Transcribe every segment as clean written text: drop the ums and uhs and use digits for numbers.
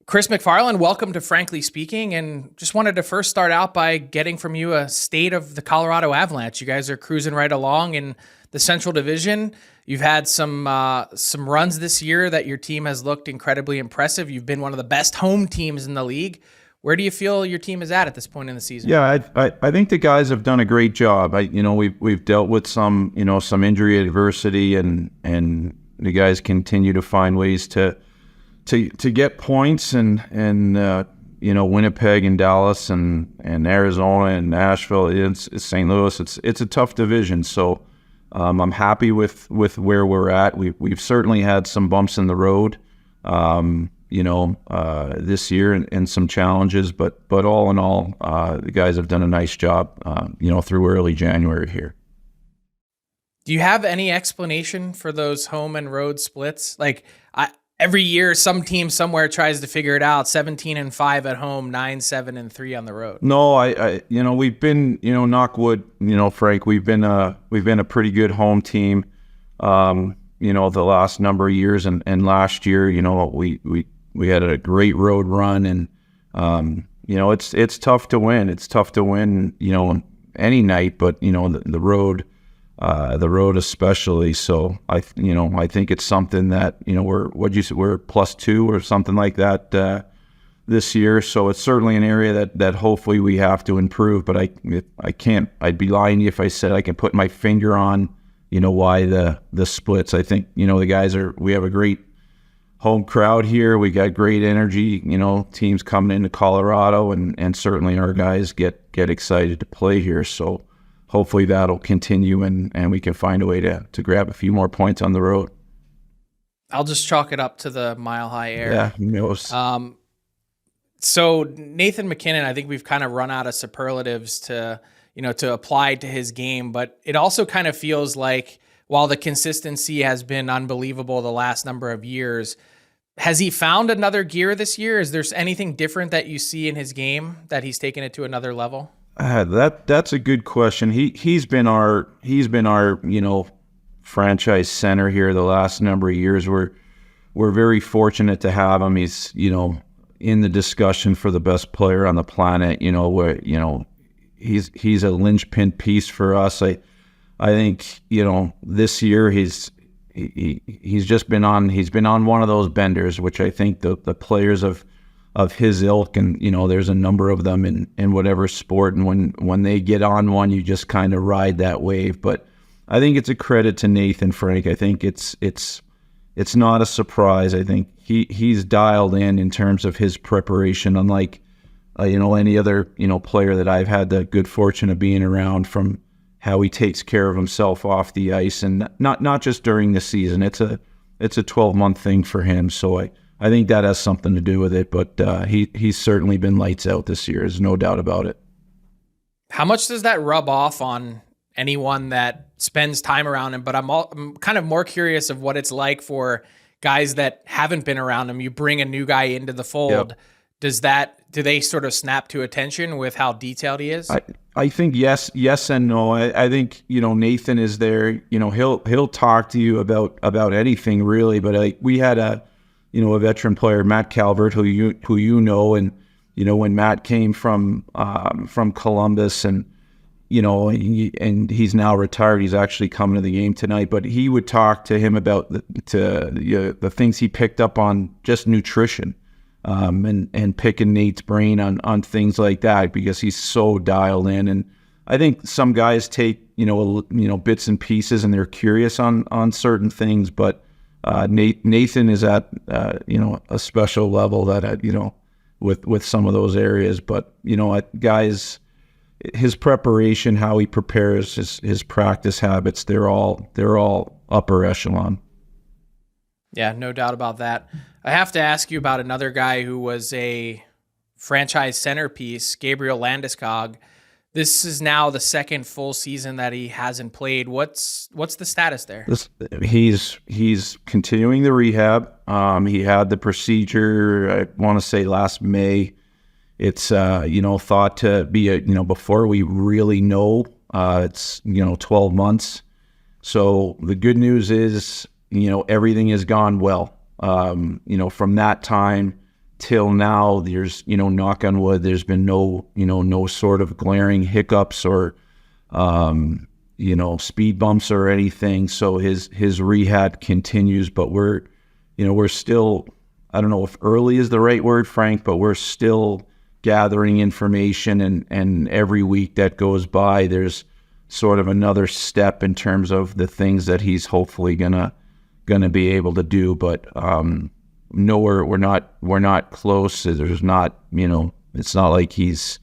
Chris MacFarland, welcome to Frankly Speaking, and just wanted to first start out by getting from you a state of the Colorado Avalanche. You guys are cruising right along in the Central Division. You've had some runs this year that your team has looked incredibly impressive. You've been one of the best home teams in the league. Where do you feel your team is at this point in the season? Yeah, I think the guys have done a great job. We've dealt with some injury adversity, and the guys continue to find ways to get points, and Winnipeg and Dallas and Arizona and Nashville, it's St. Louis. It's a tough division. So I'm happy with where we're at. We've certainly had some bumps in the road, this year and some challenges, but all in all, the guys have done a nice job, through early January here. Do you have any explanation for those home and road splits? Every year, some team somewhere tries to figure it out. 17-5 at home, 9-7-3 on the road. No, we've been, knock wood, Frank, we've been a pretty good home team, the last number of years, and last year, we had a great road run, and it's tough to win. It's tough to win, any night, but the road. The road especially. So I think it's something that we're +2 or something like that this year. So it's certainly an area that hopefully we have to improve. But I can't. I'd be lying to you if I said I can put my finger on why the splits. I think the guys we have a great home crowd here. We got great energy. Teams coming into Colorado, and certainly our guys get excited to play here. So hopefully that'll continue, and we can find a way to grab a few more points on the road. I'll just chalk it up to the Mile High Air. Yeah, knows. So Nathan MacKinnon, I think we've kind of run out of superlatives to apply to his game, but it also kind of feels like while the consistency has been unbelievable the last number of years, has he found another gear this year? Is there anything different that you see in his game that he's taken it to another level? That's a good question. He's been our franchise center here the last number of years. We're very fortunate to have him. He's in the discussion for the best player on the planet. He's a linchpin piece for us. I think this year he's just been on one of those benders, which I think the players of his ilk, and there's a number of them in whatever sport, and when they get on one, you just kind of ride that wave. But I think it's a credit to Nathan, Frank. I think it's not a surprise. I think he's dialed in terms of his preparation, unlike any other player that I've had the good fortune of being around, from how he takes care of himself off the ice, and not just during the season. It's a 12-month thing for him. So I think that has something to do with it, but he's certainly been lights out this year. There's no doubt about it. How much does that rub off on anyone that spends time around him? But I'm kind of more curious of what it's like for guys that haven't been around him. You bring a new guy into the fold. Yep. Do they sort of snap to attention with how detailed he is? I think yes and no. I think Nathan is there. He'll talk to you about anything really. But we had a veteran player, Matt Calvert, who you know, and when Matt came from Columbus, and and he's now retired. He's actually coming to the game tonight. But he would talk to him about the things he picked up on just nutrition, and picking Nate's brain on things like that, because he's so dialed in. And I think some guys take bits and pieces, and they're curious on certain things, but Nathan is at a special level that with some of those areas. But guys, his preparation, how he prepares, his practice habits, they're all upper echelon. Yeah, no doubt about that. I have to ask you about another guy who was a franchise centerpiece, Gabriel Landeskog. This is now the second full season that he hasn't played. What's the status there? He's continuing the rehab. He had the procedure, I want to say last May. It's thought to be before we really know, it's 12 months. So the good news is everything has gone well. From that time till now, there's, knock on wood, there's been no sort of glaring hiccups or, speed bumps or anything. So his rehab continues, but we're still, I don't know if early is the right word, Frank, but we're still gathering information, and every week that goes by, there's sort of another step in terms of the things that he's hopefully gonna be able to do. But no, we're not close. There's not, it's not like he's,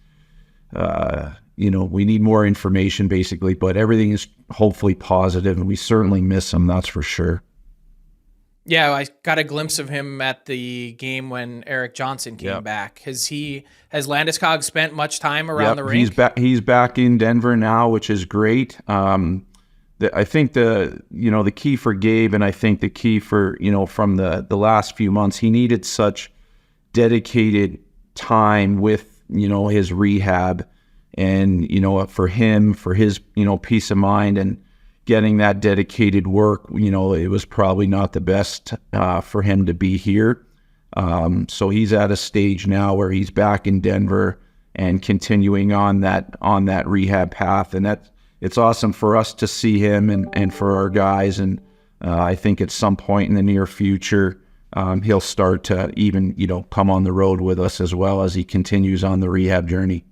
we need more information basically, but everything is hopefully positive, and we certainly miss him. That's for sure. Yeah, I got a glimpse of him at the game when Eric Johnson came back. Has Landeskog spent much time around the rink? He's back in Denver now, which is great. I think the key for Gabe, and I think the key for, from the last few months, he needed such dedicated time with, his rehab, and, for him, for his, peace of mind and getting that dedicated work, it was probably not the best for him to be here. So he's at a stage now where he's back in Denver and continuing on that rehab path. And it's awesome for us to see him and for our guys. And I think at some point in the near future, he'll start to even, come on the road with us as well as he continues on the rehab journey.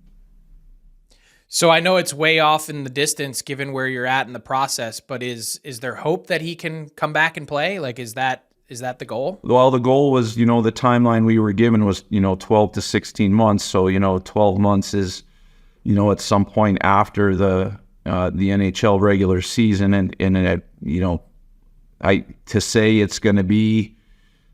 So I know it's way off in the distance given where you're at in the process, but is there hope that he can come back and play? Like, is that the goal? Well, the goal was, the timeline we were given was, 12 to 16 months. So, 12 months is, at some point after the NHL regular season, and to say it's going to be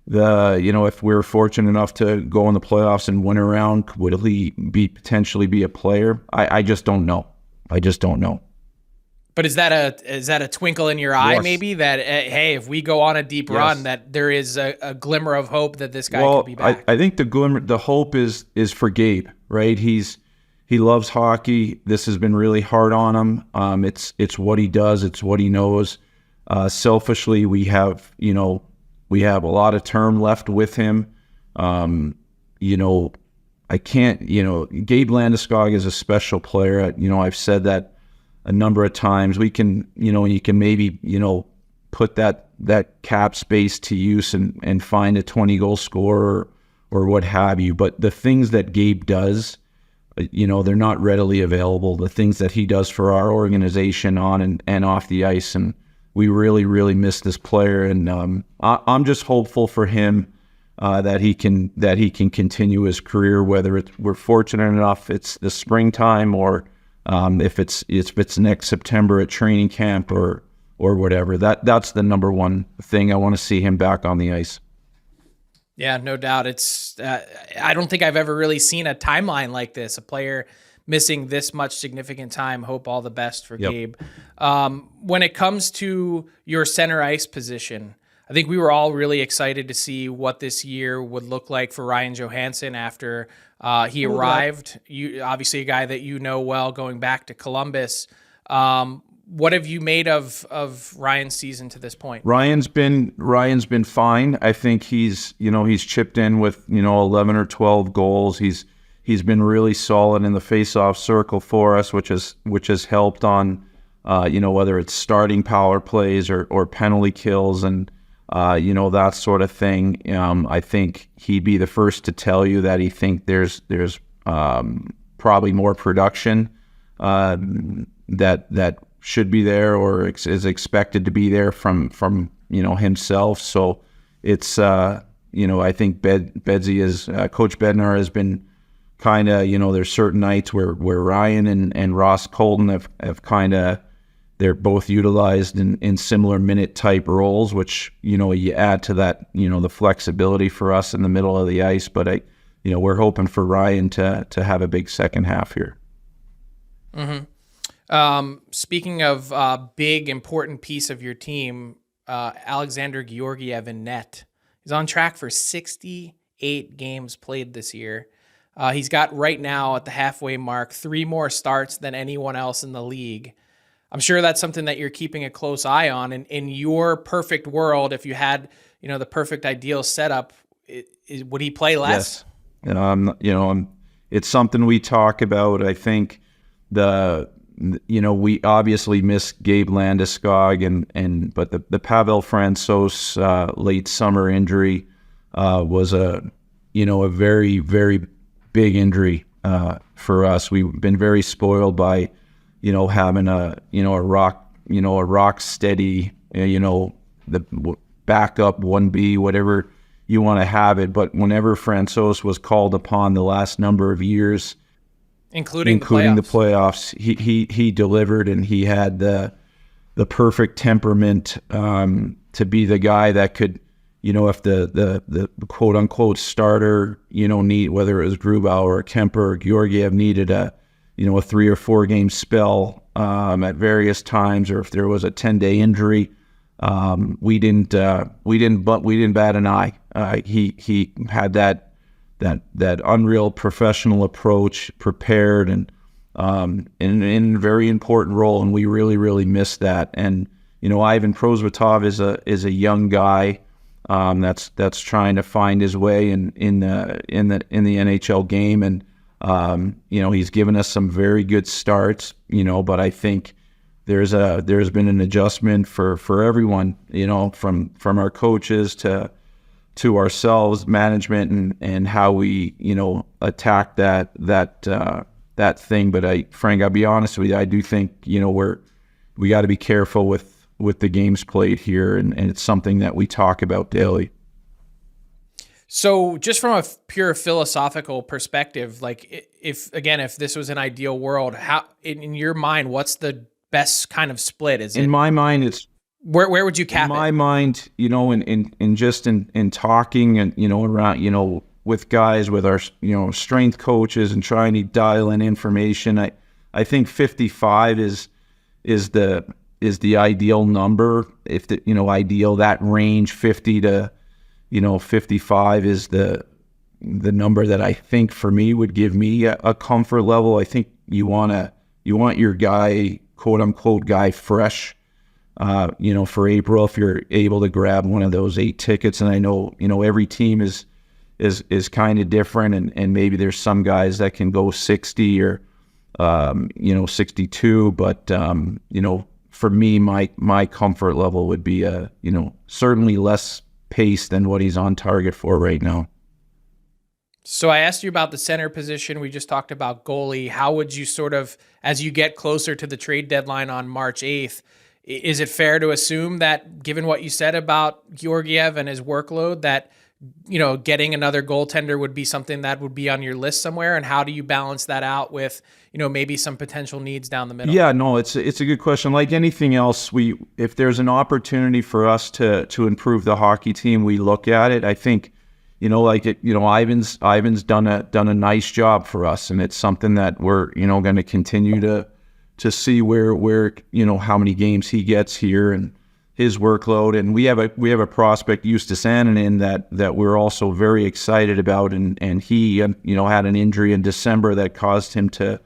if we're fortunate enough to go in the playoffs and win a round, would he potentially be a player? I just don't know. But is that a twinkle in your eye? Yes. Maybe that, hey, if we go on a deep run, that there is a glimmer of hope that this guy could be back. I think the hope is for Gabe, right? He loves hockey. This has been really hard on him. It's what he does. It's what he knows. Selfishly, we have a lot of term left with him. I can't, Gabe Landeskog is a special player. I've said that a number of times. We can, you can maybe, put that cap space to use and find a 20-goal scorer or what have you. But the things that Gabe does, they're not readily available. The things that he does for our organization on and off the ice, and we really, really miss this player, and I'm just hopeful for him that he can continue his career. Whether we're fortunate enough it's the springtime, or if it's next September at training camp or whatever. That's the number one thing. I want to see him back on the ice. Yeah, no doubt. It's I don't think I've ever really seen a timeline like this. A player missing this much significant time. Hope all the best for Gabe. When it comes to your center ice position, I think we were all really excited to see what this year would look like for Ryan Johansson after he arrived. You obviously a guy that you know well, going back to Columbus. What have you made of Ryan's season to this point? Ryan's been fine. I think he's chipped in with 11 or 12 goals. He's been really solid in the face-off circle for us, which has helped on, whether it's starting power plays or penalty kills and, that sort of thing. I think he'd be the first to tell you that he think there's probably more production that should be there or is expected to be there from himself. So it's I think Bedsy is Coach Bednar has been kind of, there's certain nights where Ryan and Ross Colton have kind of, they're both utilized in similar minute type roles, which, you add to that, the flexibility for us in the middle of the ice. But we're hoping for Ryan to have a big second half here. Mm-hmm. Speaking of big, important piece of your team, Alexander Georgiev in net. He's on track for 68 games played this year. He's got right now at the halfway mark 3 more starts than anyone else in the league. I'm sure that's something that you're keeping a close eye on. And in your perfect world, if you had, the perfect ideal setup, would he play less? Yes. And it's something we talk about. I think we obviously miss Gabe Landeskog but the Pavel Francouz late summer injury was a very, very big injury for us. We've been very spoiled by having a rock steady the backup 1B, whatever you want to have it. But whenever Francouz was called upon the last number of years, including the playoffs, he delivered, and he had the perfect temperament to be the guy that could, if the quote unquote starter, need, whether it was Grubauer or Kemper or Georgiev, needed a 3 or 4 game spell at various times, or if there was a 10-day injury, we didn't bat an eye. He had that unreal professional approach, prepared, and in a very important role, and we really, really missed that. And Ivan Prosvetov is a young guy that's trying to find his way in the NHL game, and he's given us some very good starts. But I think there's been an adjustment for everyone, from our coaches to ourselves, management, and how we attack that thing. But Frank, I'll be honest with you, I do think we got to be careful with the games played here, and it's something that we talk about daily. So just from a pure philosophical perspective, like if this was an ideal world, how in your mind, what's the best kind of split? In my mind, it's where would you cap it? In my mind, in talking and around with guys, with our strength coaches, and trying to dial in information, I think 55 is the ideal number. If ideal, that range 50 to 55 is the number that I think for me would give me a comfort level. I think you want your guy, quote unquote, guy fresh, for April, if you're able to grab one of those 8 tickets. And I know, every team is kind of different, and maybe there's some guys that can go 60 or 62, but for me, my comfort level would be certainly less pace than what he's on target for right now. So I asked you about the center position. We just talked about goalie. How would you sort of, as you get closer to the trade deadline on March 8th, is it fair to assume that, given what you said about Georgiev and his workload, that getting another goaltender would be something that would be on your list somewhere? And how do you balance that out with maybe some potential needs down the middle? Yeah, no, it's a good question. Like anything else, if there's an opportunity for us to improve the hockey team, we look at it. I think Ivan's done a nice job for us, and it's something that we're going to continue to see where how many games he gets here and his workload. And we have a prospect, Justus Annunen, that we're also very excited about, and he had an injury in December that caused him to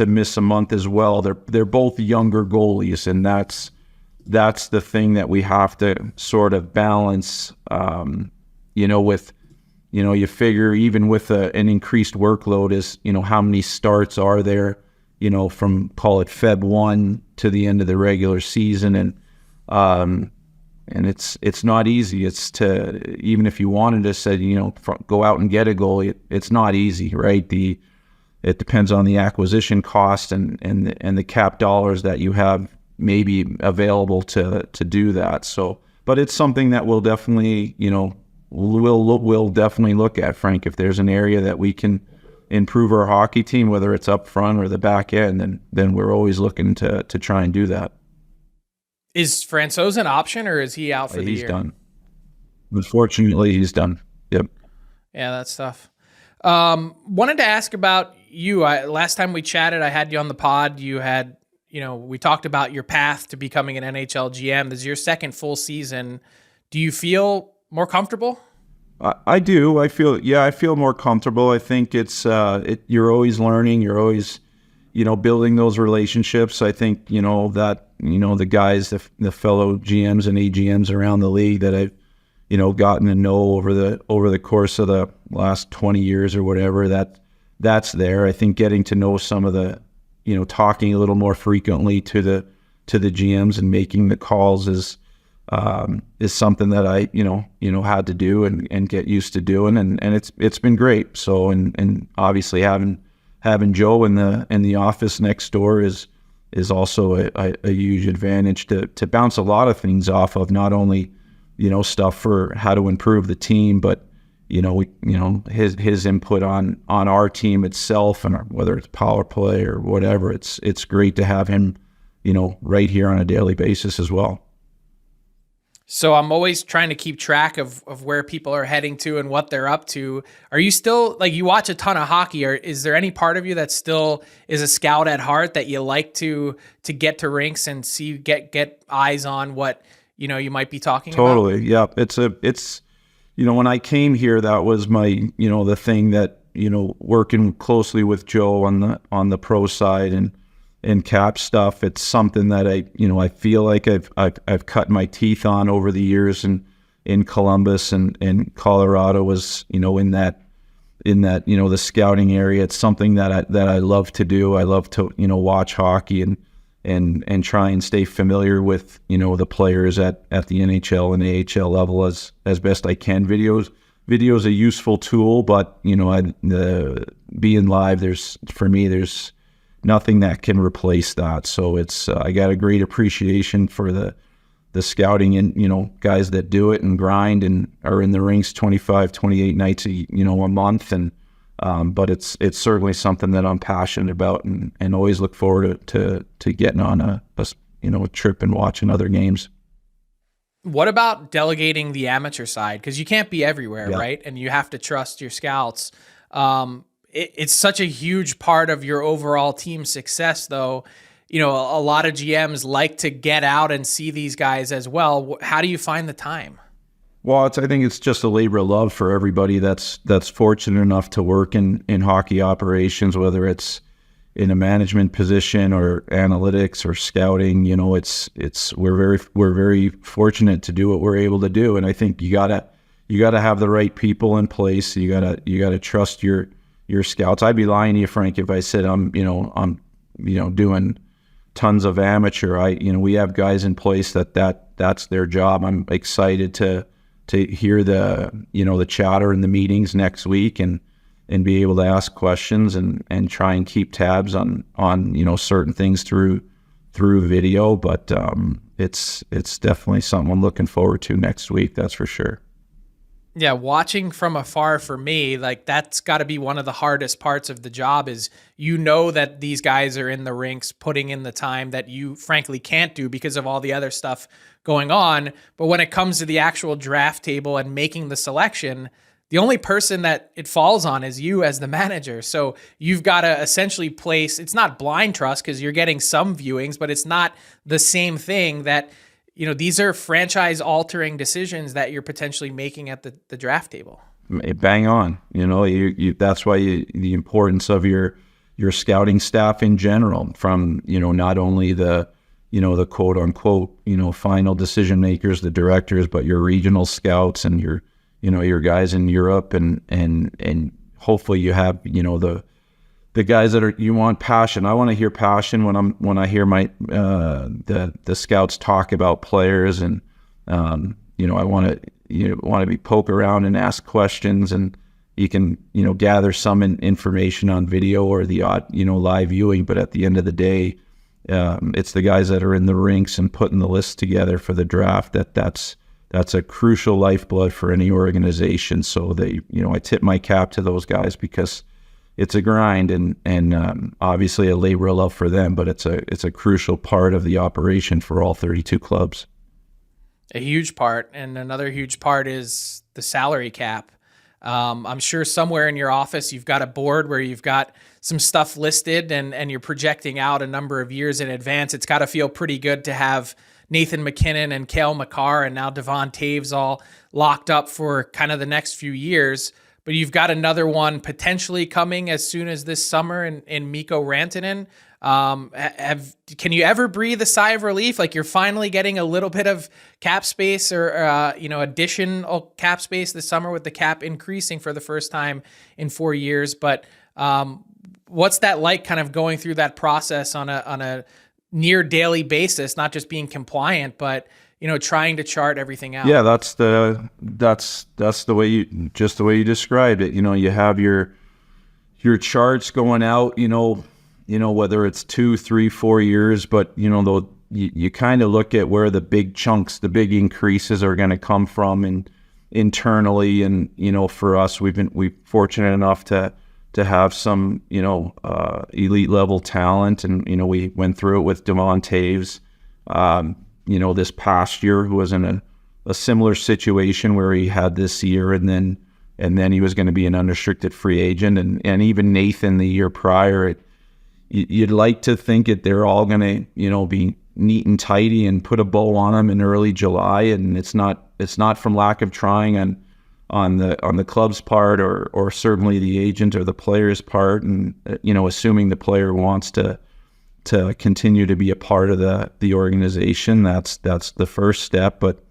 miss a month as well. They're both younger goalies, and that's the thing that we have to sort of balance. With you figure even with an increased workload is how many starts are there from, call it, Feb 1 to the end of the regular season, and it's not easy. It's even if you wanted to say go out and get a goalie, it's not easy, right? It depends on the acquisition cost and the cap dollars that you have maybe available to do that. So, but it's something that we'll definitely we'll definitely look at, Frank. If there's an area that we can improve our hockey team, whether it's up front or the back end, then we're always looking to try and do that. Is Francouz an option, or is he out for the year? He's done. Unfortunately, he's done. Yep. Yeah, that's tough. Wanted to ask about you. Last time we chatted, I had you on the pod. You had, we talked about your path to becoming an NHL GM. This is your second full season. Do you feel more comfortable? I do. I feel more comfortable. I think you're always learning. You're always, building those relationships. I think, that, the guys, the fellow GMs and AGMs around the league that I've, gotten to know over the course of the last 20 years or whatever, that's there. I think getting to know some of the, talking a little more frequently to the GMs and making the calls is something that I, had to do and get used to doing. And it's been great. So, and obviously having Joe in the office next door is also a huge advantage to bounce a lot of things off of, not only, stuff for how to improve the team, but, his input on our team itself, and whether it's power play or whatever. It's great to have him, right here on a daily basis as well. So I'm always trying to keep track of where people are heading to and what they're up to. Are you still, like, you watch a ton of hockey, or is there any part of you that still is a scout at heart, that you like to get to rinks and see, get eyes on what, you might be talking about? Totally. Yeah. It's, when I came here, that was my, the thing that, working closely with Joe on the pro side and cap stuff. It's something that I feel like I've cut my teeth on over the years, and in Columbus and Colorado was, in that, the scouting area. It's something that I love to do. I love to, watch hockey and try and stay familiar with, the players at the NHL and AHL level as best I can. Video's a useful tool, but, being live, there's nothing that can replace that. So it's, I got a great appreciation for the scouting and, guys that do it and grind and are in the rinks 25, 28 nights, a month. And, but it's certainly something that I'm passionate about, and always look forward to getting on a trip and watching other games. What about delegating the amateur side? Because you can't be everywhere, Yeah. right? And you have to trust your scouts. It's such a huge part of your overall team success, though. A lot of GMs like to get out and see these guys as well. How do you find the time? Well, I think it's just a labor of love for everybody that's fortunate enough to work in hockey operations, whether it's in a management position or analytics or scouting. We're very fortunate to do what we're able to do, and I think you gotta have the right people in place. You gotta trust your scouts. I'd be lying to you, Frank, if I said I'm doing tons of amateur. We have guys in place that's their job. I'm excited to hear the chatter in the meetings next week and be able to ask questions and try and keep tabs on certain things through video. But it's definitely something I'm looking forward to next week. That's for sure. Yeah, watching from afar for me, like, that's got to be one of the hardest parts of the job, is that these guys are in the rinks putting in the time that you frankly can't do because of all the other stuff going on. But when it comes to the actual draft table and making the selection, the only person that it falls on is you as the manager. So you've got to essentially place, it's not blind trust because you're getting some viewings, but it's not the same thing that, these are franchise altering decisions that you're potentially making at the draft table. Bang on. That's why the importance of your scouting staff in general, from, not only the quote unquote, final decision makers, the directors, but your regional scouts and your guys in Europe, and hopefully you have, the guys that you want passion. I want to hear passion when I hear my the scouts talk about players, and I want to be poke around and ask questions, and you can gather some information on video or the odd live viewing, but at the end of the day, it's the guys that are in the rinks and putting the list together for the draft that's a crucial lifeblood for any organization. So I tip my cap to those guys, because it's a grind and obviously a labor of love for them, but it's a crucial part of the operation for all 32 clubs. A huge part. And another huge part is the salary cap. I'm sure somewhere in your office, you've got a board where you've got some stuff listed and you're projecting out a number of years in advance. It's got to feel pretty good to have Nathan MacKinnon and Cale Makar and now Devon Toews all locked up for kind of the next few years. But you've got another one potentially coming as soon as this summer in Mikko Rantanen. Can you ever breathe a sigh of relief? Like you're finally getting a little bit of cap space or, additional cap space this summer with the cap increasing for the first time in 4 years. But what's that like kind of going through that process on a near daily basis, not just being compliant, but trying to chart everything out? Yeah, that's the way you described it. You have your charts going out, whether it's 2, 3, 4 years, but though you kind of look at where the big chunks, the big increases are going to come from and internally. And for us, we're fortunate enough to have some elite level talent, and we went through it with Devon Taves this past year, who was in a similar situation where he had this year, and then he was going to be an unrestricted free agent, and even Nathan the year prior. You'd like to think that they're all going to be neat and tidy and put a bow on them in early July, and it's not from lack of trying on the club's part, or certainly the agent or the player's part, and assuming the player wants to continue to be a part of the organization. That's the first step, but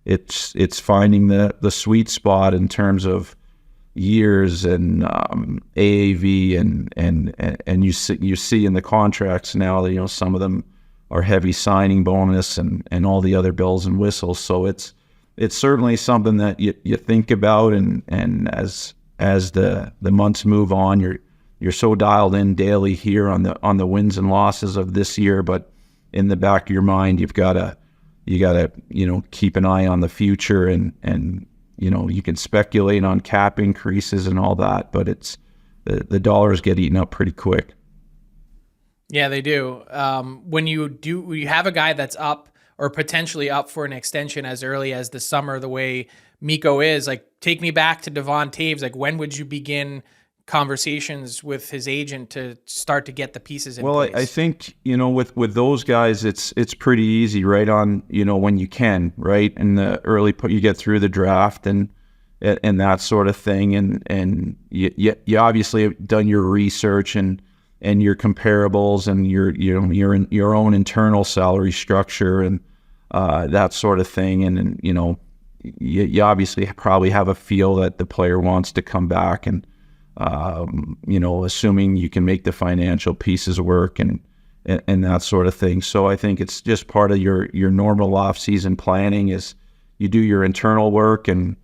it's finding the sweet spot in terms of years and AAV and you see in the contracts now that some of them are heavy signing bonus and all the other bells and whistles. So it's certainly something that you think about, and as the months move on, you're so dialed in daily here on the wins and losses of this year, but in the back of your mind you gotta keep an eye on the future, and you can speculate on cap increases and all that, but it's the dollars get eaten up pretty quick. Yeah, they do. When you have a guy that's up or potentially up for an extension as early as the summer, the way Mikko is, like, take me back to Devon Taves. Like, when would you begin conversations with his agent to start to get the pieces in place? I think, with those guys, it's pretty easy right on, when you can, right? In the early you get through the draft and that sort of thing. And you obviously have done your research and your comparables and your own internal salary structure and that sort of thing. And you obviously probably have a feel that the player wants to come back, and assuming you can make the financial pieces work and that sort of thing. So I think it's just part of your normal off-season planning is you do your internal work and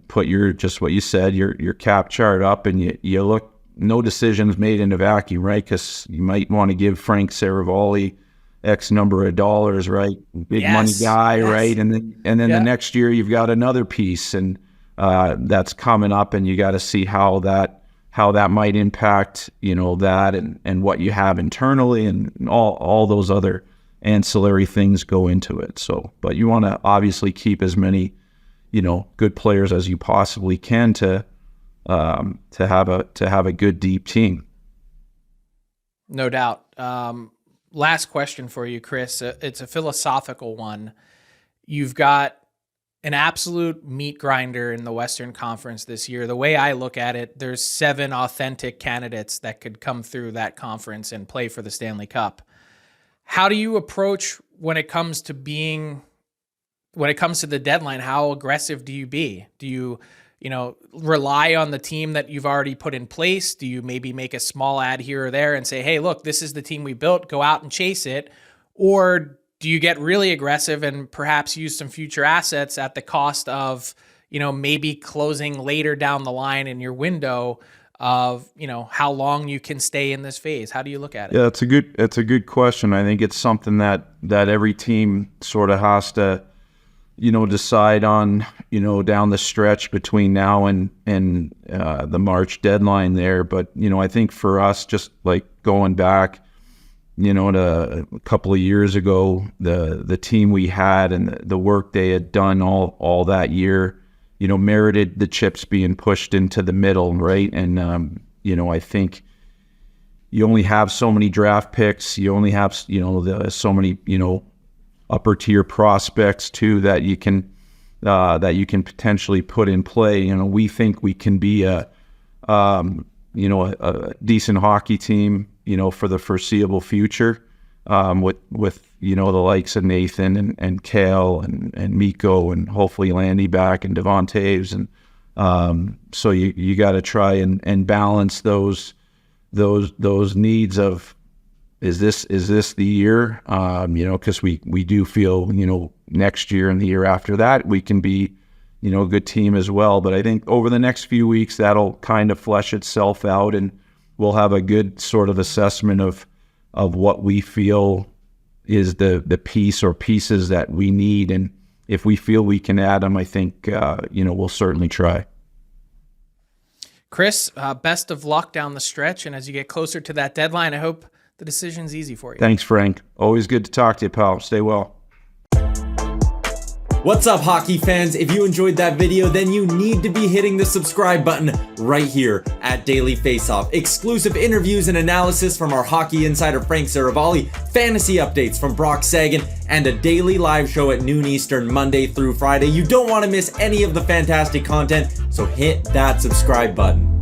put just what you said, your cap chart up, and you look. No decisions made in a vacuum, right? Because you might want to give Frank Seravalli X number of dollars, right? Big money guy, right? And then the next year you've got another piece, and that's coming up, and you got to see how that might impact that and what you have internally, and all those other ancillary things go into it. So, but you want to obviously keep as many good players as you possibly can to have a good deep team. No doubt. Last question for you, Chris. It's a philosophical one. You've got an absolute meat grinder in the Western Conference this year. The way I look at it, there's 7 authentic candidates that could come through that conference and play for the Stanley Cup. How do you approach when it comes to the deadline? How aggressive do you be? Do you rely on the team that you've already put in place? Do you maybe make a small ad here or there and say, hey, look, this is the team we built, go out and chase it? Or do you get really aggressive and perhaps use some future assets at the cost of, maybe closing later down the line in your window of, how long you can stay in this phase? How do you look at it? Yeah, it's a good question. I think it's something that every team sort of has to, decide on, down the stretch between now and the March deadline there. But, I think for us, just like going back, to a couple of years ago, the team we had and the work they had done all that year, merited the chips being pushed into the middle, right? And, I think you only have so many draft picks. You only have, so many, upper tier prospects too that you can potentially put in play. We think we can be a decent hockey team, for the foreseeable future, with the likes of Nathan and Kale and Mikko and hopefully Landy back and Devon Taves. And so you got to try and balance those needs of, is this the year? Because we do feel, next year and the year after that, we can be, a good team as well. But I think over the next few weeks, that'll kind of flesh itself out, and we'll have a good sort of assessment of what we feel is the piece or pieces that we need. And if we feel we can add them, I think, we'll certainly try. Chris, best of luck down the stretch. And as you get closer to that deadline, I hope the decision's easy for you. Thanks, Frank. Always good to talk to you, pal. Stay well. What's up, hockey fans? If you enjoyed that video, then you need to be hitting the subscribe button right here at Daily Faceoff. Exclusive interviews and analysis from our hockey insider Frank Seravalli, fantasy updates from Brock Sagan, and a daily live show at noon Eastern, Monday through Friday. You don't want to miss any of the fantastic content, so hit that subscribe button.